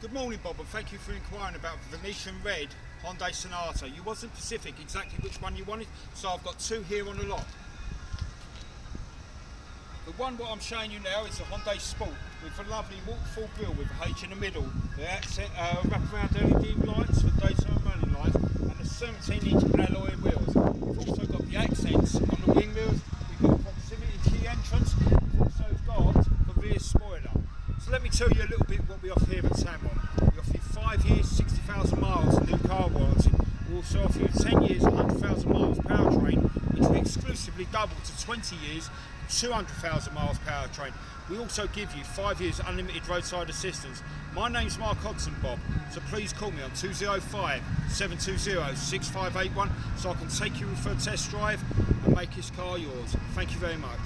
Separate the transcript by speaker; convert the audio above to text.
Speaker 1: Good morning, Bob, and thank you for inquiring about Venetian Red Hyundai Sonata. You wasn't specific exactly which one you wanted, so I've got two here on the lot. The one what I'm showing you now is a Hyundai Sport with a lovely waterfall grille with a H in the middle, the Accent wraparound LED lights for daytime running lights, and the 17-inch alloy wheels. We've also got the accents on the wing mirrors. We've got proximity key entrance. We've also got the rear spoiler. So let me tell you a little bit what we offer here at Tameron. We offer you 5 years, 60,000 miles new car warranty. We also offer you 10 years, 100,000 miles powertrain, which we exclusively double to 20 years, 200,000 miles powertrain. We also give you 5 years unlimited roadside assistance. My name's Mark Hodson, Bob, so please call me on 205-720-6581 so I can take you for a test drive and make this car yours. Thank you very much.